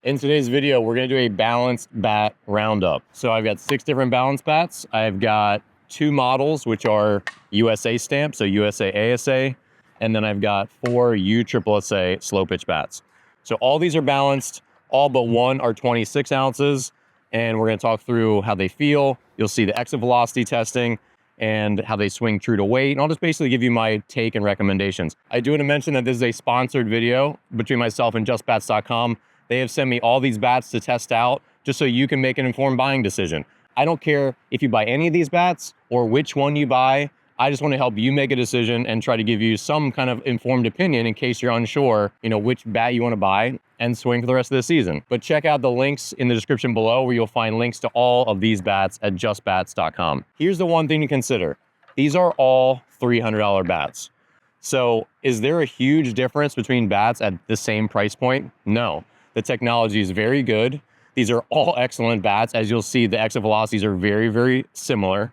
In today's video, we're going to do a balanced bat roundup. So I've got 6 different balanced bats. I've got 2 models, which are USA stamps, so USA ASA, and then I've got 4 USSSA Slowpitch bats. So all these are balanced, all but one are 26 ounces, and we're going to talk through how they feel. You'll see the exit velocity testing and how they swing true to weight, and I'll just basically give you my take and recommendations. I do want to mention that this is a sponsored video between myself and justbats.com. They have sent me all these bats to test out just so you can make an informed buying decision. I don't care if you buy any of these bats or which one you buy. I just want to help you make a decision and try to give you some kind of informed opinion in case you're unsure, which bat you want to buy and swing for the rest of the season. But check out the links in the description below where you'll find links to all of these bats at justbats.com. Here's the one thing to consider. These are all $300 bats. So is there a huge difference between bats at the same price point? No. The technology is very good. These are all excellent bats. As you'll see, the exit velocities are very, very similar.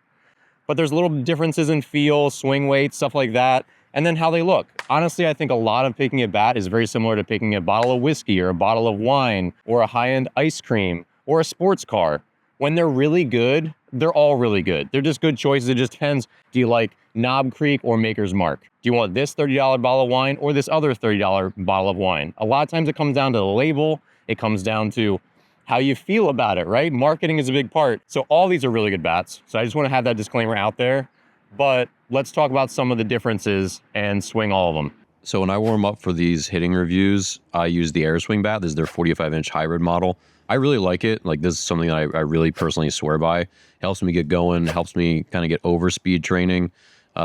But there's little differences in feel, swing weight, stuff like that, and then how they look. Honestly, I think a lot of picking a bat is very similar to picking a bottle of whiskey or a bottle of wine or a high-end ice cream or a sports car. When they're really good, they're all really good. They're just good choices. It just depends. Do you like Knob Creek or Maker's Mark? Do you want this $30 bottle of wine or this other $30 bottle of wine? A lot of times it comes down to the label. It comes down to how you feel about it, right? Marketing is a big part. So all these are really good bats. So I just want to have that disclaimer out there. But let's talk about some of the differences and swing all of them. So when I warm up for these hitting reviews, I use the Air Swing bat. This is their 45-inch hybrid model. I really like it. Like, this is something that I really personally swear by. It helps me get going, helps me kind of get over speed training.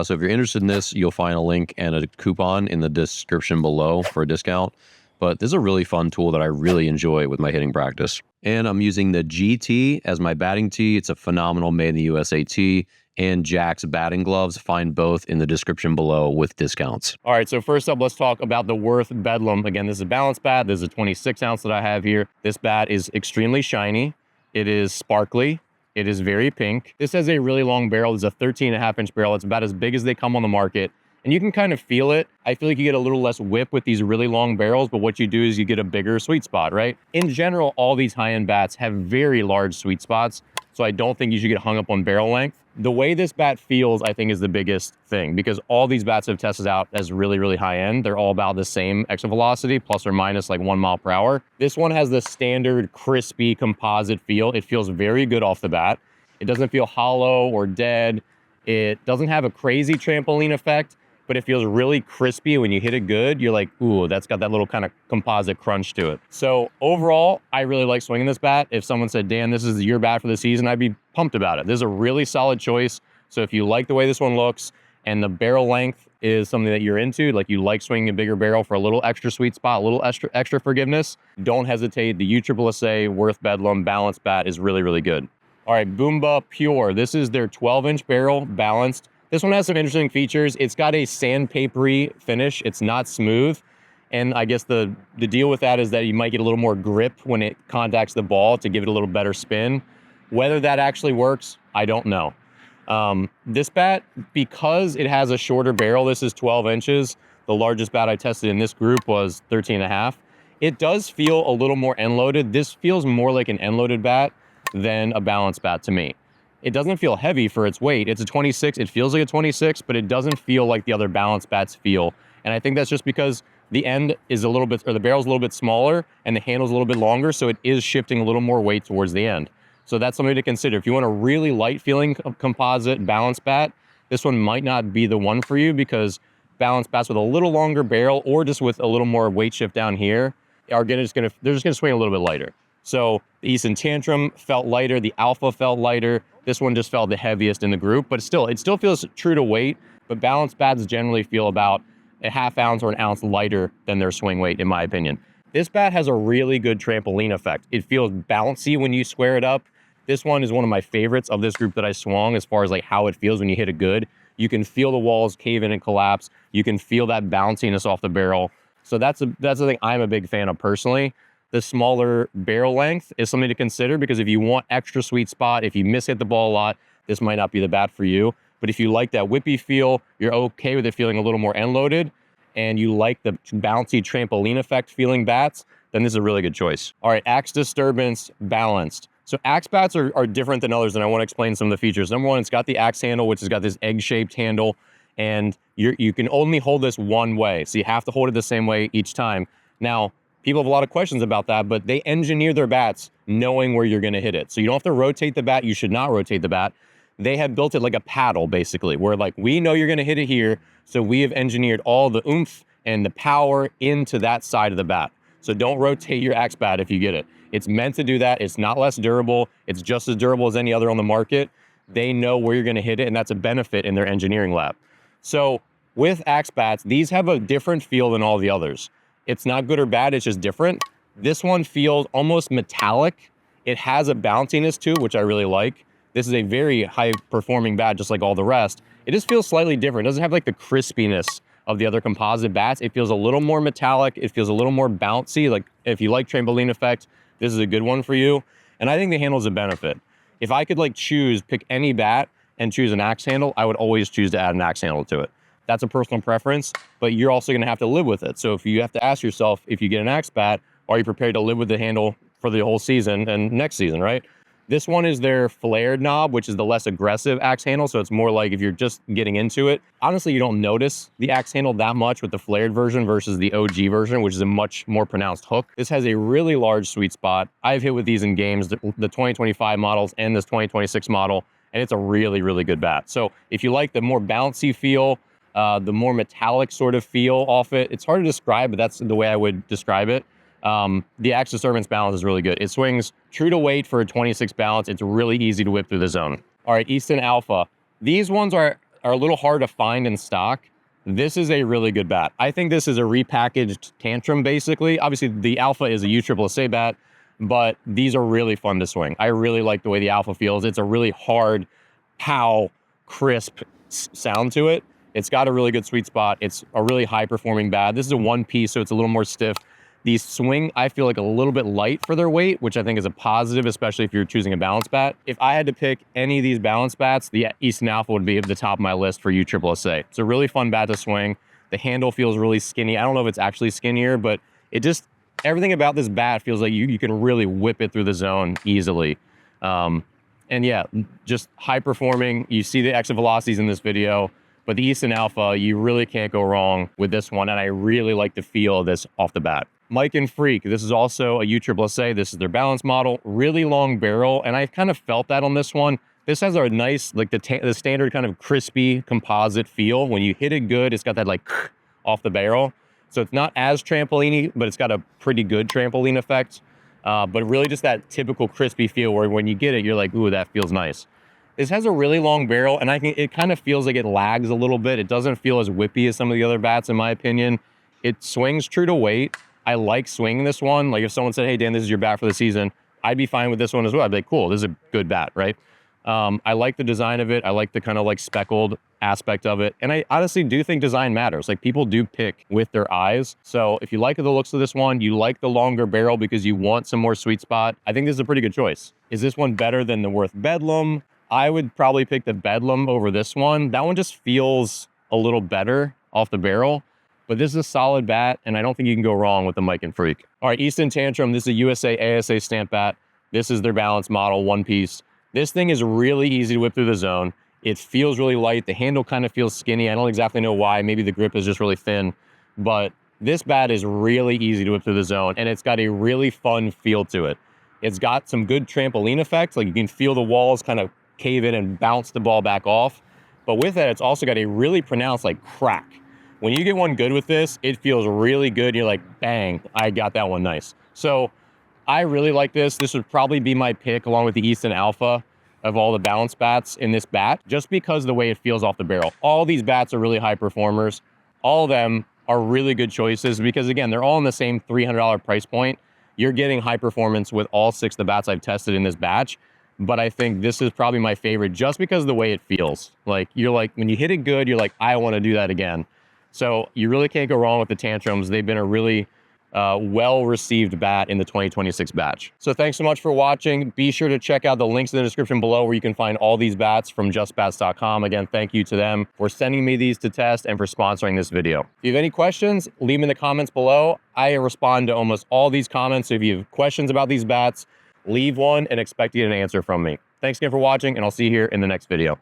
So if you're interested in this, you'll find a link and a coupon in the description below for a discount. But this is a really fun tool that I really enjoy with my hitting practice. And I'm using the GT as my batting tee. It's a phenomenal made in the USA tee, and Jack's batting gloves. Find both in the description below with discounts. All right, so first up, let's talk about the Worth Bedlam. Again, this is a balanced bat. This is a 26 ounce that I have here. This bat is extremely shiny. It is sparkly. It is very pink. This has a really long barrel. It's a 13.5-inch barrel. It's about as big as they come on the market. And you can kind of feel it. I feel like you get a little less whip with these really long barrels, but what you do is you get a bigger sweet spot, right? In general, all these high-end bats have very large sweet spots, so I don't think you should get hung up on barrel length. The way this bat feels, I think, is the biggest thing, because all these bats have tested out as really, really high-end. They're all about the same exit velocity, plus or minus like 1 mile per hour. This one has the standard crispy composite feel. It feels very good off the bat. It doesn't feel hollow or dead. It doesn't have a crazy trampoline effect, but it feels really crispy. When you hit it good, you're like, ooh, that's got that little kind of composite crunch to it. So overall, I really like swinging this bat. If someone said, Dan, this is your bat for the season, I'd be pumped about it. This is a really solid choice. So if you like the way this one looks and the barrel length is something that you're into, like you like swinging a bigger barrel for a little extra sweet spot, a little extra forgiveness, don't hesitate. The USSSA Worth Bedlam balanced bat is really, really good. All right, Boombah Pure. This is their 12-inch barrel, balanced. This one has some interesting features. It's got a sandpapery finish. It's not smooth. And I guess the deal with that is that you might get a little more grip when it contacts the ball to give it a little better spin. Whether that actually works, I don't know. This bat, because it has a shorter barrel, this is 12 inches. The largest bat I tested in this group was 13.5. It does feel a little more end-loaded. This feels more like an end-loaded bat than a balanced bat to me. It doesn't feel heavy for its weight. It's a 26. It feels like a 26, but it doesn't feel like the other balanced bats feel. And I think that's just because the end is a little bit, or the barrel's a little bit smaller and the handle's a little bit longer, so it is shifting a little more weight towards the end. So that's something to consider. If you want a really light feeling composite balanced bat, this one might not be the one for you, because balanced bats with a little longer barrel or just with a little more weight shift down here are they're just gonna swing a little bit lighter. So the Easton Tantrum felt lighter, the Alpha felt lighter. This one just felt the heaviest in the group, but it still feels true to weight. But balanced bats generally feel about a half ounce or an ounce lighter than their swing weight, in my opinion. This bat has a really good trampoline effect. It feels bouncy when you square it up. This one is one of my favorites of this group that I swung, as far as like how it feels when you hit it good. You can feel the walls cave in and collapse. You can feel that bounciness off the barrel. So that's the thing I'm a big fan of personally. The smaller barrel length is something to consider, because if you want extra sweet spot, if you hit the ball a lot, this might not be the bat for you. But if you like that whippy feel, you're okay with it feeling a little more end loaded, and you like the bouncy trampoline effect feeling bats, then this is a really good choice. All right, Axe Disturbance Balanced. So Axe bats are different than others, and I want to explain some of the features. Number one, it's got the axe handle, which has got this egg-shaped handle, and you can only hold this one way, so you have to hold it the same way each time. Now, people have a lot of questions about that, but they engineer their bats knowing where you're going to hit it. So you don't have to rotate the bat. You should not rotate the bat. They have built it like a paddle, basically, where like we know you're going to hit it here, so we have engineered all the oomph and the power into that side of the bat. So don't rotate your axe bat if you get it. It's meant to do that. It's not less durable. It's just as durable as any other on the market. They know where you're going to hit it, and that's a benefit in their engineering lab. So with axe bats, these have a different feel than all the others. It's not good or bad, it's just different. This one feels almost metallic. It has a bounciness to it, which I really like. This is a very high performing bat, just like all the rest. It just feels slightly different. It doesn't have like the crispiness of the other composite bats. It feels a little more metallic. It feels a little more bouncy. Like if you like trampoline effect, this is a good one for you. And I think the handle is a benefit. If I could like pick any bat and choose an axe handle, I would always choose to add an axe handle to it. That's a personal preference, but you're also going to have to live with it. So if you have to ask yourself, if you get an axe bat, are you prepared to live with the handle for the whole season and next season, right? This one is their flared knob, which is the less aggressive axe handle. So it's more like if you're just getting into it. Honestly, you don't notice the axe handle that much with the flared version versus the OG version, which is a much more pronounced hook. This has a really large sweet spot. I've hit with these in games, the 2025 models and this 2026 model, and it's a really, really good bat. So if you like the more bouncy feel, the more metallic sort of feel off it, it's hard to describe, but that's the way I would describe it. The Axe Disturbance Balance is really good. It swings true to weight for a 26 balance. It's really easy to whip through the zone. All right, Easton Alpha. These ones are a little hard to find in stock. This is a really good bat. I think this is a repackaged Tantrum, basically. Obviously, the Alpha is a USSSA bat, but these are really fun to swing. I really like the way the Alpha feels. It's a really hard, pow, crisp sound to it. It's got a really good sweet spot. It's a really high-performing bat. This is a one-piece, so it's a little more stiff. These swing, I feel like, a little bit light for their weight, which I think is a positive, especially if you're choosing a balance bat. If I had to pick any of these balance bats, the Easton Alpha would be at the top of my list for USSSA. It's a really fun bat to swing. The handle feels really skinny. I don't know if it's actually skinnier, but it just, everything about this bat feels like you can really whip it through the zone easily. And yeah, just high-performing. You see the exit velocities in this video. But the Easton Alpha, you really can't go wrong with this one, and I really like the feel of this off the bat. Miken Freak, this is also a USSSA. This is their balance model, really long barrel, and I kind of felt that on this one. This has a nice, like the standard kind of crispy composite feel. When you hit it good, it's got that like off the barrel. So it's not as trampoline-y, but it's got a pretty good trampoline effect. But really just that typical crispy feel where when you get it, you're like, ooh, that feels nice. This has a really long barrel, and it kind of feels like it lags a little bit. It doesn't feel as whippy as some of the other bats, in my opinion. It swings true to weight. I like swinging this one. Like if someone said, hey, Dan, this is your bat for the season, I'd be fine with this one as well. I'd be like, cool, this is a good bat, right? I like the design of it. I like the kind of like speckled aspect of it. And I honestly do think design matters. Like people do pick with their eyes. So if you like the looks of this one, you like the longer barrel because you want some more sweet spot, I think this is a pretty good choice. Is this one better than the Worth Bedlam? I would probably pick the Bedlam over this one. That one just feels a little better off the barrel, but this is a solid bat, and I don't think you can go wrong with the Miken Freak. All right, Easton Tantrum. This is a USA ASA stamp bat. This is their balance model, one piece. This thing is really easy to whip through the zone. It feels really light. The handle kind of feels skinny. I don't exactly know why. Maybe the grip is just really thin, but this bat is really easy to whip through the zone, and it's got a really fun feel to it. It's got some good trampoline effects. Like you can feel the walls kind of cave in and bounce the ball back off. But with that, it's also got a really pronounced like crack. When you get one good with this, it feels really good. You're like, bang, I got that one nice. So I really like this. This would probably be my pick along with the Easton Alpha of all the balance bats in this bat, just because of the way it feels off the barrel. All these bats are really high performers. All of them are really good choices because again, they're all in the same $300 price point. You're getting high performance with all 6 of the bats I've tested in this batch. But I think this is probably my favorite just because of the way it feels. Like, you're like, when you hit it good, you're like, I want to do that again. So you really can't go wrong with the Tantrums. They've been a really well-received bat in the 2026 batch. So thanks so much for watching. Be sure to check out the links in the description below where you can find all these bats from justbats.com. Again, thank you to them for sending me these to test and for sponsoring this video. If you have any questions, leave them in the comments below. I respond to almost all these comments, so if you have questions about these bats, leave one and expect to get an answer from me. Thanks again for watching, and I'll see you here in the next video.